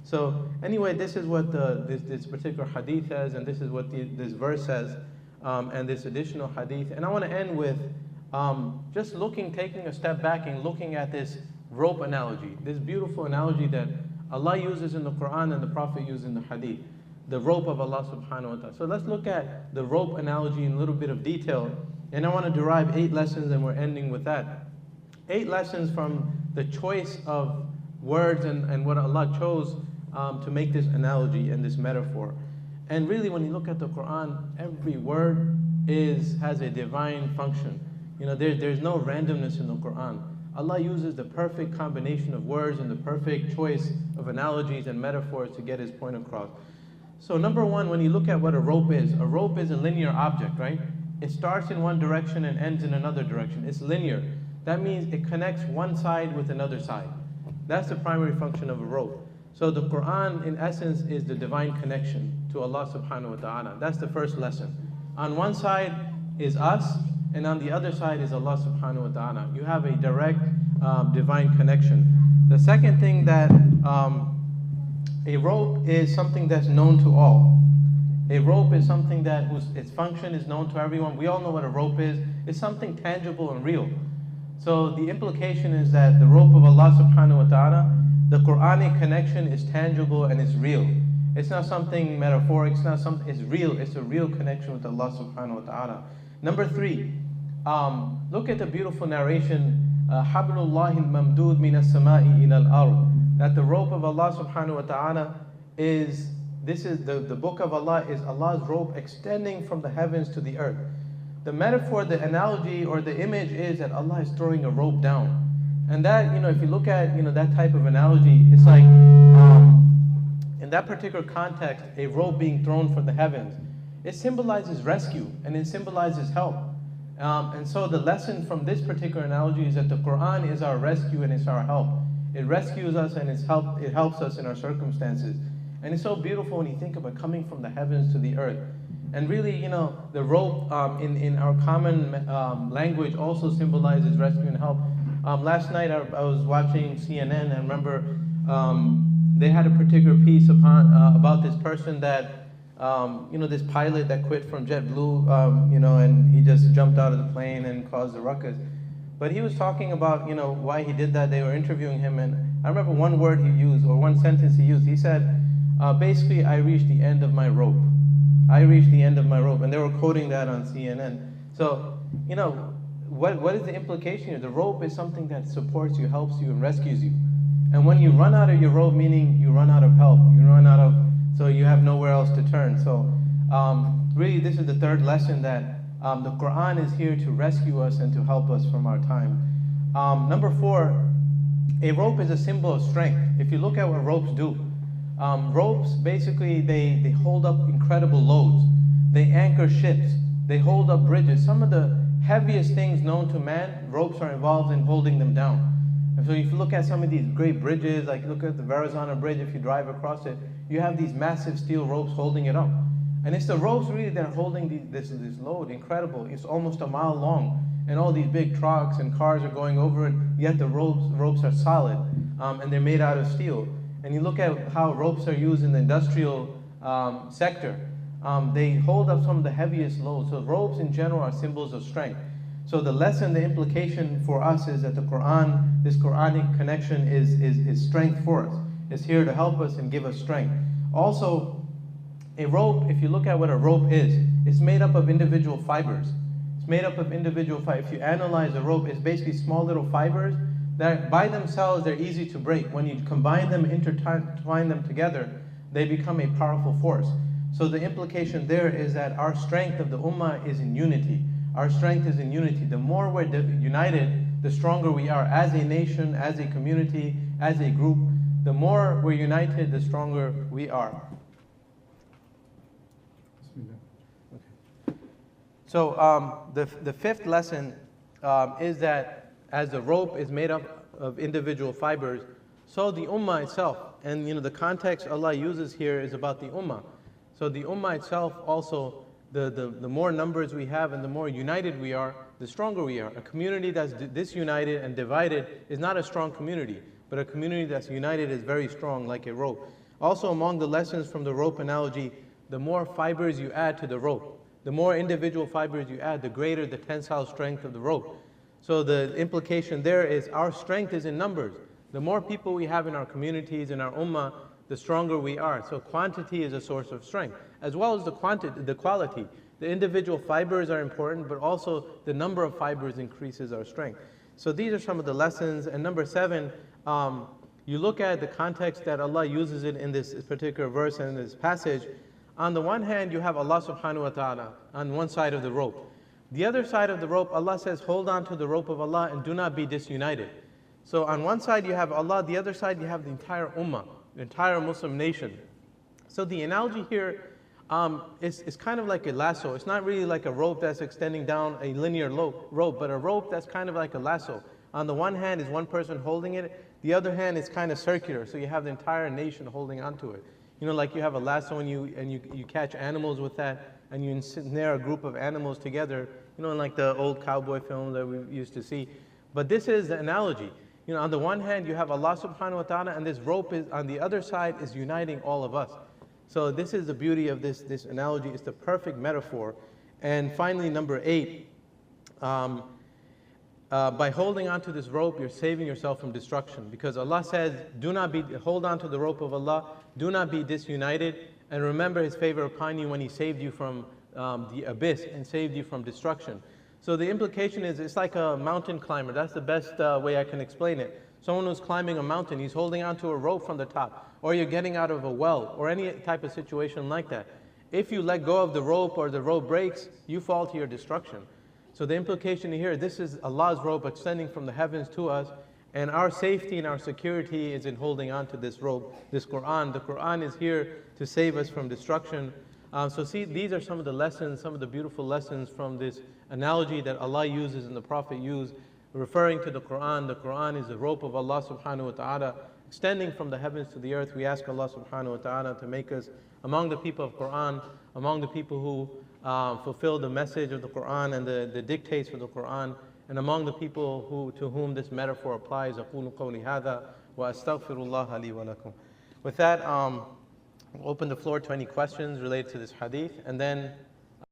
So anyway, this is what this particular hadith says, and this is what this verse says, and this additional hadith. And I want to end with just taking a step back and looking at this rope analogy, this beautiful analogy that Allah uses in the Quran and the Prophet uses in the hadith, the rope of Allah subhanahu wa ta'ala. So let's look at the rope analogy in a little bit of detail, and I want to derive 8 lessons, and we're ending with that. 8 lessons from the choice of words and what Allah chose to make this analogy and this metaphor. And really, when you look at the Quran, every word has a divine function. There's no randomness in the Quran. Allah uses the perfect combination of words and the perfect choice of analogies and metaphors to get His point across. So number one, when you look at what a rope is a linear object, right? It starts in one direction and ends in another direction. It's linear. That means it connects one side with another side. That's the primary function of a rope. So the Quran, in essence, is the divine connection to Allah subhanahu wa ta'ala. That's the first lesson. On one side is us, and on the other side is Allah subhanahu wa ta'ala. You have a direct divine connection. The second thing, that a rope is something that's known to all. A rope is something that its function is known to everyone. We all know what a rope is. It's something tangible and real. So the implication is that the rope of Allah subhanahu wa ta'ala, the Quranic connection, is tangible and it's real. It's not something metaphoric, it's real. It's a real connection with Allah subhanahu wa ta'ala. Number 3, look at the beautiful narration, Hablullahi al-mamdud min as-sama'i ila al-ard. That the rope of Allah subhanahu wa ta'ala is the book of Allah is Allah's rope extending from the heavens to the earth. The metaphor, the analogy, or the image is that Allah is throwing a rope down. And that, if you look at, that type of analogy, it's like, in that particular context, a rope being thrown from the heavens, it symbolizes rescue and it symbolizes help. And so the lesson from this particular analogy is that the Quran is our rescue and it's our help. It rescues us and it helps us in our circumstances. And it's so beautiful when you think about coming from the heavens to the earth. And really, the rope in our common language also symbolizes rescue and help. Last night I was watching CNN, and I remember they had a particular piece about this person that, this pilot that quit from JetBlue, and he just jumped out of the plane and caused a ruckus. But he was talking about, why he did that. They were interviewing him, and I remember one word he used, or one sentence he used. He said, basically, I reached the end of my rope. I reached the end of my rope. And they were quoting that on CNN. So, what is the implication here? The rope is something that supports you, helps you, and rescues you. And when you run out of your rope, meaning you run out of help, so you have nowhere else to turn. So really, this is the third lesson, that the Quran is here to rescue us and to help us from our time. Number 4, a rope is a symbol of strength. If you look at what ropes do, ropes, basically, they hold up incredible loads. They anchor ships. They hold up bridges. Some of the heaviest things known to man, ropes are involved in holding them down. And so if you look at some of these great bridges, like look at the Verrazano Bridge, if you drive across it, you have these massive steel ropes holding it up. And it's the ropes really that are holding this load, incredible. It's almost a mile long. And all these big trucks and cars are going over it, yet the ropes are solid, and they're made out of steel. And you look at how ropes are used in the industrial sector. They hold up some of the heaviest loads. So ropes in general are symbols of strength. So the lesson, the implication for us is that the Quran, this Quranic connection is strength for us. It's here to help us and give us strength. Also, a rope, if you look at what a rope is, it's made up of individual fibers. It's made up of individual fibers. If you analyze a rope, it's basically small little fibers that by themselves, they're easy to break. When you combine them, intertwine them together, they become a powerful force. So the implication there is that our strength of the ummah is in unity. Our strength is in unity. The more we're united, the stronger we are as a nation, as a community, as a group. The more we're united, the stronger we are. Okay. So the fifth lesson is that as the rope is made up of individual fibers, so the ummah itself, and the context Allah uses here is about the ummah. So the ummah itself also, the more numbers we have and the more united we are, the stronger we are. A community that's disunited and divided is not a strong community, but a community that's united is very strong, like a rope. Also, among the lessons from the rope analogy, the more fibers you add to the rope, the more individual fibers you add, the greater the tensile strength of the rope. So the implication there is our strength is in numbers. The more people we have in our communities, in our ummah, the stronger we are. So quantity is a source of strength, as well as the quality. The individual fibers are important, but also the number of fibers increases our strength. So these are some of the lessons. And number 7, you look at the context that Allah uses it in this particular verse and in this passage. On the one hand, you have Allah subhanahu wa ta'ala on one side of the rope. The other side of the rope, Allah says, hold on to the rope of Allah and do not be disunited. So on one side you have Allah, the other side you have the entire ummah, the entire Muslim nation. So the analogy here is kind of like a lasso. It's not really like a rope that's extending down a linear rope, but a rope that's kind of like a lasso. On the one hand is one person holding it, the other hand is kind of circular, so you have the entire nation holding onto it. You know, like you have a lasso and you catch animals with that, and you ensnare a group of animals together, you know, like the old cowboy films that we used to see. But this is the analogy. You know, on the one hand, you have Allah subhanahu wa ta'ala, and this rope is, on the other side, is uniting all of us. So this is the beauty of this analogy. It's the perfect metaphor. And finally, number 8, by holding onto this rope, you're saving yourself from destruction. Because Allah says, hold on to the rope of Allah, do not be disunited, and remember His favor upon you when He saved you from the abyss and saved you from destruction. So the implication is, it's like a mountain climber. That's the best way I can explain it. Someone who's climbing a mountain, he's holding onto a rope from the top, or you're getting out of a well, or any type of situation like that. If you let go of the rope or the rope breaks, you fall to your destruction. So the implication here, this is Allah's rope extending from the heavens to us, and our safety and our security is in holding on to this rope, this Quran. The Quran is here to save us from destruction. So see, these are some of the lessons, some of the beautiful lessons from this analogy that Allah uses and the Prophet used, referring to the Quran. The Quran is the rope of Allah subhanahu wa ta'ala, extending from the heavens to the earth. We ask Allah subhanahu wa ta'ala to make us among the people of Quran, among the people who fulfill the message of the Quran and the dictates of the Quran, and among the people to whom this metaphor applies. أقول قولي هذا وأستغفر الله لي ولكم. With that, we'll open the floor to any questions related to this hadith, and then